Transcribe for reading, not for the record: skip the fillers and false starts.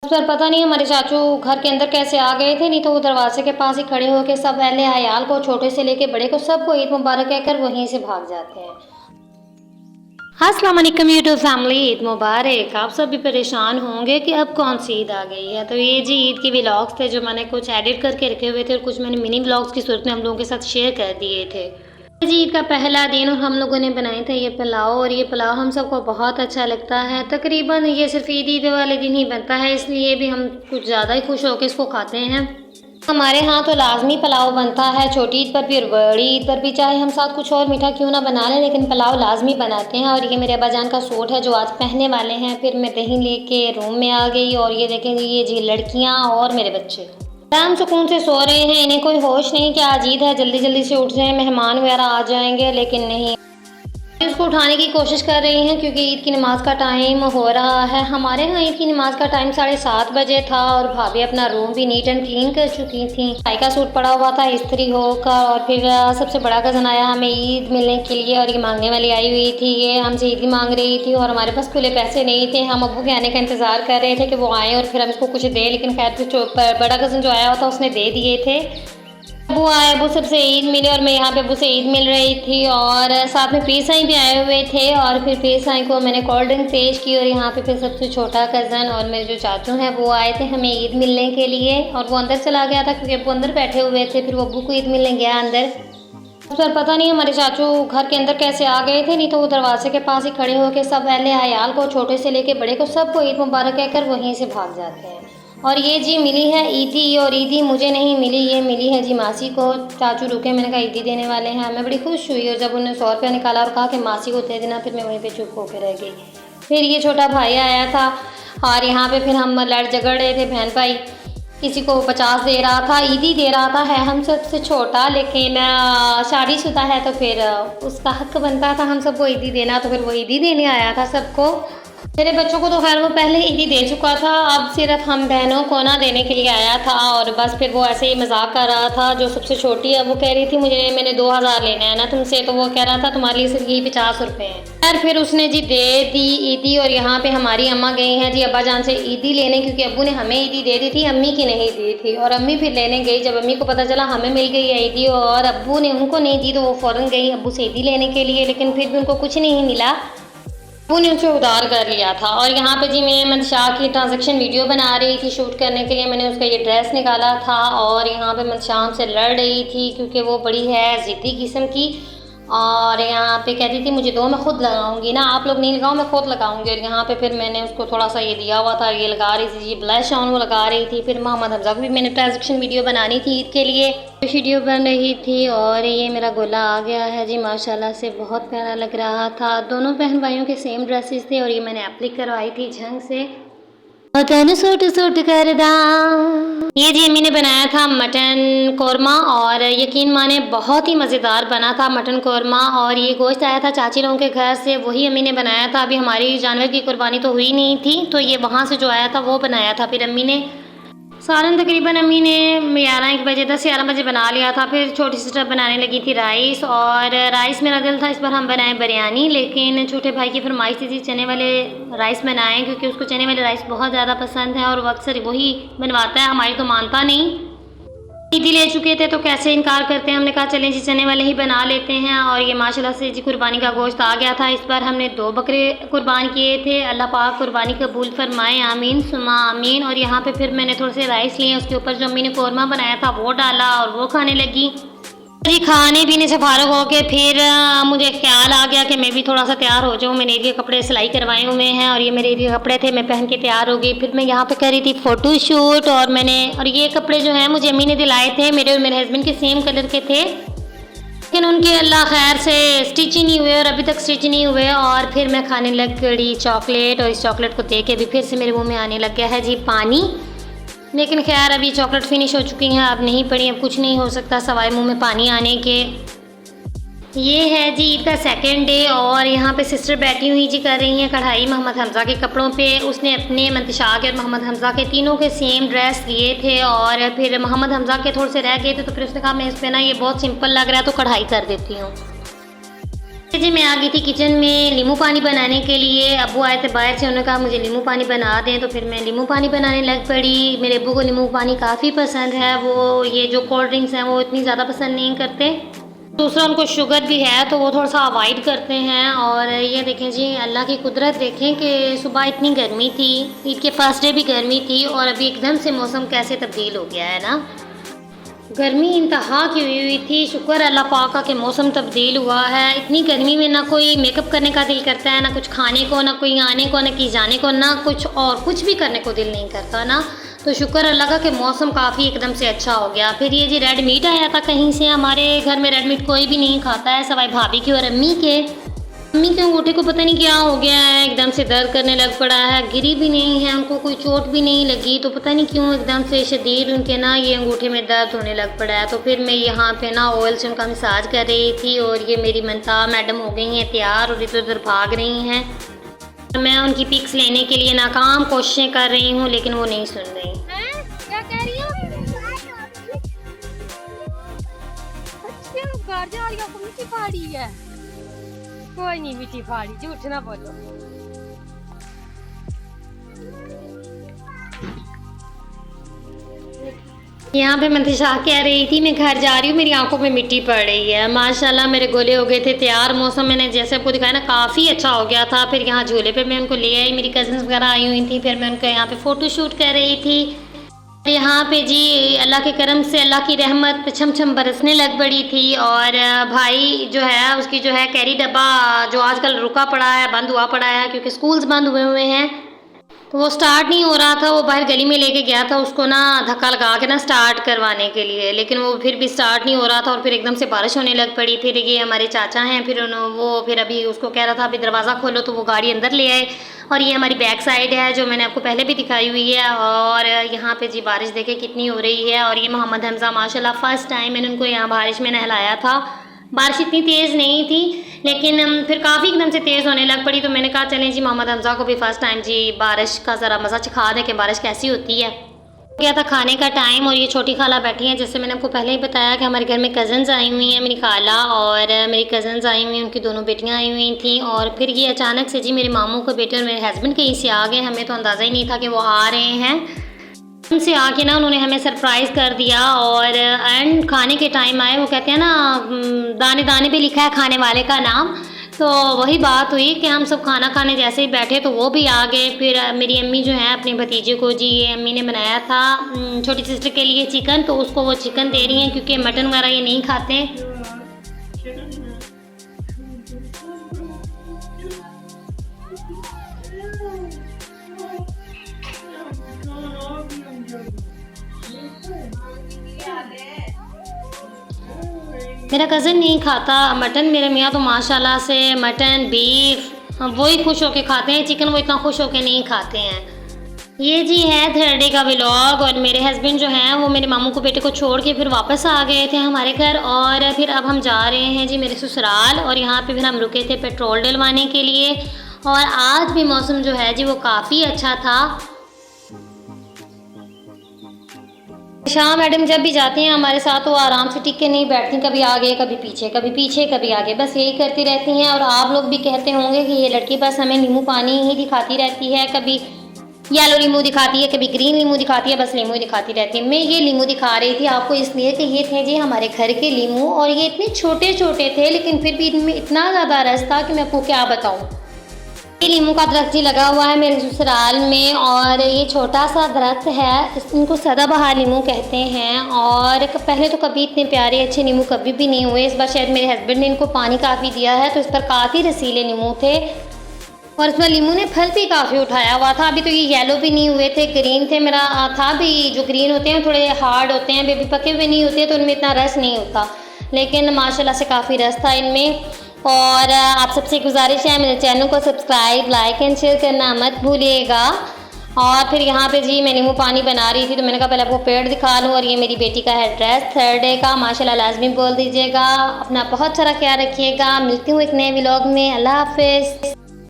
पर पता नहीं हमारे चाचू घर के अंदर कैसे आ गए थे, नहीं तो वो दरवाजे के पास ही खड़े होकर सब अहले अयाल को, छोटे से लेके बड़े को, सबको ईद मुबारक कहकर वहीं से भाग जाते हैं। अस्सलाम वालेकुम यूट्यूब फैमिली, ईद मुबारक। आप सब भी परेशान होंगे कि अब कौन सी ईद आ गई है। तो ये जी ईद के व्लॉग्स थे जो मैंने कुछ एडिट करके रखे हुए थे और कुछ मैंने मिनी व्लॉग्स की सूरत में हम लोगों के साथ शेयर कर दिए थे। जी ईद का पहला दिन और हम लोगों ने बनाए थे ये पुलाव, और ये पुलाव हम सबको बहुत अच्छा लगता है। तकरीबन ये सिर्फ ईद वाले दिन ही बनता है, इसलिए भी हम कुछ ज़्यादा ही खुश होकर इसको खाते हैं। हमारे यहाँ तो लाजमी पुलाव बनता है, छोटी ईद पर भी और बड़ी ईद पर भी, चाहे हम साथ कुछ और मीठा क्यों ना बना लें, लेकिन पुलाव लाजमी बनाते हैं। और ये मेरे अब्बा जान का सूट है जो आज पहनने वाले हैं। फिर मैं दही लेके रूम में आ गई और ये देखें ये जी लड़कियाँ और मेरे बच्चे आराम सुकून से सो रहे हैं। इन्हें कोई होश नहीं कि आज ईद है, जल्दी जल्दी से उठ जाएं, मेहमान वगैरह आ जाएंगे, लेकिन नहीं, इसको उठाने की कोशिश कर रही हैं क्योंकि ईद की नमाज़ का टाइम हो रहा है। हमारे यहाँ ईद की नमाज़ का टाइम 7:30 बजे था और भाभी अपना रूम भी नीट एंड क्लीन कर चुकी थी। भाई का सूट पड़ा हुआ था इस्त्री होकर, और फिर सबसे बड़ा कज़न आया हमें ईद मिलने के लिए, और ये मांगने वाली आई हुई थी, ये हमसे ईद मांग रही थी और हमारे पास खुले पैसे नहीं थे। हम अब्बू के आने का इंतज़ार कर रहे थे कि वो आए और फिर हम इसको कुछ दें, लेकिन खैर फिर बड़ा कज़न जो आया हुआ था उसने दे दिए थे। अबू आए, अबू सबसे ईद मिले और मैं यहाँ पे अबू से ईद मिल रही थी, और साथ में पीर साईं भी आए हुए थे। और फिर पीर साईं को मैंने कोल्ड ड्रिंक पेश की, और यहाँ पे फिर सबसे छोटा कज़न और मेरे जो चाचू हैं वो आए थे हमें ईद मिलने के लिए, और वो अंदर चला गया था क्योंकि अबू अंदर बैठे हुए थे। फिर वो अबू को ईद मिलने गया अंदर। पर पता नहीं हमारे चाचू घर के अंदर कैसे आ गए थे, नहीं तो वो दरवाजे के पास ही खड़े होकर सब अहले अयाल को, छोटे से लेके बड़े को, सबको ईद मुबारक कहकर वहीं से भाग जाते हैं। और ये जी मिली है ईदी, और ईदी मुझे नहीं मिली, ये मिली है जी मासी को। चाचू रुके, मैंने कहा ईदी देने वाले हैं। मैं बड़ी खुश हुई, और जब उन्होंने 100 रुपया निकाला और कहा कि मासी को दे देना, फिर मैं वहीं पे चुप होकर रह गई। फिर ये छोटा भाई आया था और यहाँ पे फिर हम लड़ झगड़ रहे थे बहन भाई, किसी को 50 दे रहा था, ईदी दे रहा था, है हम सबसे छोटा लेकिन शादीशुदा है, तो फिर उसका हक बनता था हम सबको ईदी देना, तो फिर वो ईदी देने आया था सबको। मेरे बच्चों को तो खैर वो पहले ईदी दे चुका था, अब सिर्फ हम बहनों को ना देने के लिए आया था। और बस फिर वो ऐसे ही मजाक कर रहा था। जो सबसे छोटी है वो कह रही थी मैंने 2000 लेना है ना तुमसे, तो वो कह रहा था तुम्हारे लिए सिर्फ यही 50 रुपये हैं। खैर फिर उसने जी दे दी ईदी, और यहाँ पे हमारी अम्मा गई हैं जी अब्बा जान से ईदी लेने, क्योंकि अब्बू ने हमें ईदी दे दी थी, अम्मी की नहीं दी थी। और अम्मी फिर लेने गई, जब अम्मी को पता चला हमें मिल गई है ईदी और अब्बू ने उनको नहीं दी, तो वो फ़ौरन गई अब्बू से ईदी लेने के लिए, लेकिन फिर भी उनको कुछ नहीं मिला, उन्होंने उसे उधार कर लिया था। और यहाँ पे जी मैं मंशाह की ट्रांजैक्शन वीडियो बना रही थी शूट करने के लिए, मैंने उसका ये ड्रेस निकाला था, और यहाँ पे मंशाह से लड़ रही थी क्योंकि वो बड़ी है ज़िद्दी किस्म की, और यहाँ पे कहती थी मुझे दो, मैं खुद लगाऊंगी ना, आप लोग नहीं लगाओ, मैं खुद लगाऊंगी। और यहाँ पे फिर मैंने उसको थोड़ा सा ये दिया हुआ था, ये लगा रही थी जी ब्लश ऑन, वो लगा रही थी। फिर मोहम्मद हमजा को भी मैंने ट्रांजैक्शन वीडियो बनानी थी ईद के लिए, वीडियो बन रही थी, और ये मेरा गोला आ गया है जी माशाल्लाह से, बहुत प्यारा लग रहा था। दोनों बहन भाइयों के सेम ड्रेसेस थे, और ये मैंने एप्लिक करवाई थी झंग से, सूट सूट कर दा। ये जी अम्मी ने बनाया था मटन कोरमा, और यकीन माने बहुत ही मज़ेदार बना था मटन कोरमा। और ये गोश्त आया था चाची लोगों के घर से, वही अम्मी ने बनाया था। अभी हमारी जानवर की कुर्बानी तो हुई नहीं थी, तो ये वहाँ से जो आया था वो बनाया था। फिर अम्मी ने सालन तकरीबन अम्मी ने 11-1 बजे 10-11 बजे बना लिया था। फिर छोटी सिस्टर बनाने लगी थी राइस, और राइस मेरा दिल था इस बार हम बनाएं बिरयानी, लेकिन छोटे भाई की फरमाइश थी चने वाले राइस बनाएं, क्योंकि उसको चने वाले राइस बहुत ज़्यादा पसंद है और वो अक्सर वही बनवाता है, हमारी तो मानता नहीं। ईदी ले चुके थे तो कैसे इनकार करते हैं, हमने कहा चलें जी चने वाले ही बना लेते हैं। और ये माशाल्लाह से जी कुर्बानी का गोश्त आ गया था। इस बार हमने 2 बकरे कुर्बान किए थे। अल्लाह पाक कुर्बानी कबूल फरमाए, आमीन सुमा आमीन। और यहाँ पे फिर मैंने थोड़े से राइस लिए, उसके ऊपर जो अम्मी ने कौरमा बनाया था वो डाला और वो खाने लगी। जी खाने पीने से फारग हो के फिर मुझे ख्याल आ गया कि मैं भी थोड़ा सा तैयार हो जाऊँ। मैंने ईद के कपड़े सिलाई करवाए हुए हैं, और ये मेरे ईद के कपड़े थे, मैं पहन के तैयार हो गई। फिर मैं यहाँ पे कर रही थी फ़ोटो शूट, और ये कपड़े जो हैं मुझे अम्मी ने दिलाए थे, मेरे और मेरे हस्बैंड के सेम कलर के थे, लेकिन उनके अल्लाह खैर से स्टिच ही नहीं हुए, और अभी तक स्टिच नहीं हुए। और फिर मैं खाने लग गई चॉकलेट, और इस चॉकलेट को देख के भी फिर से मेरे मुँह में आने लग गया है जी पानी। लेकिन खैर अभी चॉकलेट फिनिश हो चुकी हैं, अब नहीं पड़ी, अब कुछ नहीं हो सकता सवाए मुंह में पानी आने के। ये है जी ईद का 2nd डे, और यहाँ पे सिस्टर बैठी हुई जी कर रही हैं कढ़ाई मोहम्मद हमजा के कपड़ों पे। उसने अपने मंतशा के और मोहम्मद हमजा के तीनों के सेम ड्रेस लिए थे, और फिर मोहम्मद हमजा के थोड़े से रह गए थे, तो फिर उसने कहा मैं इस पर ना ये बहुत सिंपल लग रहा है तो कढ़ाई कर देती हूँ। जी मैं आ गई थी किचन में नींबू पानी बनाने के लिए। अब्बू आए थे बाहर से, उन्होंने कहा मुझे नींबू पानी बना दें, तो फिर मैं नींबू पानी बनाने लग पड़ी। मेरे अब्बू को नींबू पानी काफ़ी पसंद है, वो ये जो कोल्ड ड्रिंक्स हैं वो इतनी ज़्यादा पसंद नहीं करते। दूसरा उनको शुगर भी है तो वो थोड़ा सा अवॉइड करते हैं। और ये देखें जी, अल्लाह की कुदरत देखें कि सुबह इतनी गर्मी थी, ईद के फर्स्ट डे भी गर्मी थी और अभी एकदम से मौसम कैसे तब्दील हो गया है ना। गर्मी इंतहा की हुई थी। शुक्र अल्लाह पाक का कि मौसम तब्दील हुआ है। इतनी गर्मी में ना कोई मेकअप करने का दिल करता है, ना कुछ खाने को, ना कोई आने को, ना कहीं जाने को, ना कुछ और कुछ भी करने को दिल नहीं करता ना। तो शुक्र अल्लाह का कि मौसम काफ़ी एकदम से अच्छा हो गया। फिर ये जी रेड मीट आया था कहीं से। हमारे घर में रेड मीट कोई भी नहीं खाता है सवाई भाभी के और अम्मी के। अम्मी के अंगूठे को पता नहीं क्या हो गया है, एकदम से दर्द करने लग पड़ा है। गिरी भी नहीं है, उनको कोई चोट भी नहीं लगी, तो पता नहीं क्यों एकदम से शदीद उनके ना ये अंगूठे में दर्द होने लग पड़ा है। तो फिर मैं यहाँ पे ना ऑयल से उनका मसाज कर रही थी और ये मेरी मनता मैडम हो गई हैं तैयार और इधर उधर भाग रही हैं। मैं उनकी पिक्स लेने के लिए नाकाम कोशिशें कर रही हूँ लेकिन वो नहीं सुन रही। क्या कह रही हो? घर जा रही हो, मिट्टी फाड़ी है। कोई नहीं मिट्टी फाड़ी, झूठ ना बोलो। यहाँ पे मंतिशा कह रही थी मैं घर जा रही हूँ, मेरी आंखों में मिट्टी पड़ रही है। माशाल्लाह मेरे गोले हो गए थे तैयार। मौसम मैंने जैसे आपको दिखाया ना काफ़ी अच्छा हो गया था। फिर यहाँ झूले पे मैं उनको ले आई, मेरी कज़न्स वगैरह आई हुई थी। फिर मैं उनका यहाँ पे फ़ोटो शूट कर रही थी। यहाँ पे जी अल्लाह के करम से अल्लाह की रहमत छम छम बरसने लग पड़ी थी। और भाई जो है उसकी जो है कैरी डब्बा जो आजकल रुका पड़ा है, बंद हुआ पड़ा है क्योंकि स्कूल्स बंद हुए हुए हैं, तो वो स्टार्ट नहीं हो रहा था। वो बाहर गली में लेके गया था उसको ना धक्का लगा के ना स्टार्ट करवाने के लिए, लेकिन वो फिर भी स्टार्ट नहीं हो रहा था। और फिर एकदम से बारिश होने लग पड़ी। फिर ये हमारे चाचा हैं, फिर वो फिर अभी उसको कह रहा था अभी दरवाज़ा खोलो, तो वो गाड़ी अंदर ले आए। और ये हमारी बैक साइड है जो मैंने आपको पहले भी दिखाई हुई है। और यहाँ पे जी बारिश देखे कितनी हो रही है। और ये मोहम्मद हमज़ा माशाल्लाह फ़र्स्ट टाइम मैंने उनको यहाँ बारिश में नहलाया था। बारिश इतनी तेज़ नहीं थी लेकिन फिर काफ़ी एकदम से तेज़ होने लग पड़ी। तो मैंने कहा चलें जी मोहम्मद हमज़ा को भी फ़र्स्ट टाइम जी बारिश का ज़रा मज़ा चखा दें कि बारिश कैसी होती है। हो गया था खाने का टाइम और ये छोटी खाला बैठी हैं। जैसे मैंने आपको पहले ही बताया कि हमारे घर में कज़न्स आई हुई हैं, मेरी खाला और मेरी कज़न्स आई हुई हैं, उनकी दोनों बेटियां आई हुई थी। और फिर ये अचानक से जी मेरे मामू के बेटे और मेरे हस्बैंड कहीं से आ गए। हमें तो अंदाज़ा ही नहीं था कि वो आ रहे हैं। उनसे आके ना उन्होंने हमें सरप्राइज़ कर दिया। और एंड खाने के टाइम आए, वो कहते हैं ना दाने दाने पे लिखा है खाने वाले का नाम, तो वही बात हुई कि हम सब खाना खाने जैसे ही बैठे तो वो भी आ गए। फिर मेरी अम्मी जो है अपने भतीजे को जी ये अम्मी ने बनाया था छोटी सिस्टर के लिए चिकन, तो उसको वो चिकन दे रही हैं क्योंकि मटन वगैरह ये नहीं खाते। मेरा कज़न नहीं खाता मटन, मेरे मियाँ तो माशाल्लाह से मटन बीफ वही खुश होके खाते हैं, चिकन वो इतना खुश होके नहीं खाते हैं। ये जी है थर्ड डे का व्लॉग। और मेरे हस्बैंड जो हैं वो मेरे मामू को बेटे को छोड़ के फिर वापस आ गए थे हमारे घर। और फिर अब हम जा रहे हैं जी मेरे ससुराल। और यहाँ पे फिर हम रुके थे पेट्रोल डलवाने के लिए। और आज भी मौसम जो है जी वो काफ़ी अच्छा था। शाह मैडम जब भी जाती हैं हमारे साथ वो आराम से टिक के नहीं बैठती, कभी आगे कभी पीछे, कभी पीछे कभी आगे, बस यही करती रहती हैं। और आप लोग भी कहते होंगे कि ये लड़की बस हमें नींबू पानी ही दिखाती रहती है, कभी येलो नींबू दिखाती है, कभी ग्रीन नींबू दिखाती है, बस नींबू दिखाती रहती है। मैं ये नींबू दिखा रही थी आपको इसलिए कि ये थे जी हमारे घर के नींबू। और ये इतने छोटे छोटे थे लेकिन फिर भी इनमें इतना ज़्यादा रस था कि मैं आपको क्या बताऊँ। ये नींबू का दरख्त जी लगा हुआ है मेरे ससुराल में। और ये छोटा सा दरख्त है, इनको सदाबहार नींबू कहते हैं। और पहले तो कभी इतने प्यारे अच्छे नींबू कभी भी नहीं हुए। इस बार शायद मेरे हस्बैंड ने इनको पानी काफ़ी दिया है तो इस पर काफ़ी रसीले नींबू थे। और इसमें नींबू ने फल भी काफ़ी उठाया हुआ था। अभी तो ये येलो भी नहीं हुए थे, ग्रीन थे। मेरा था भी जो ग्रीन होते हैं थोड़े हार्ड होते हैं, बेबी पके हुए नहीं होते तो उनमें इतना रस नहीं होता, लेकिन माशाल्लाह से काफ़ी रस था इनमें। और आप सबसे गुजारिश है मेरे चैनल को सब्सक्राइब लाइक एंड शेयर करना मत भूलिएगा। और फिर यहाँ पे जी मैं नींबू पानी बना रही थी तो मैंने कहा पहले आपको पेड़ दिखा लूँ। और ये मेरी बेटी का है ड्रेस थर्ड डे का, माशाल्लाह लाजमी बोल दीजिएगा। अपना बहुत सारा ख्याल रखिएगा। मिलती हूँ एक नए व्लॉग में। अल्लाह हाफिज़।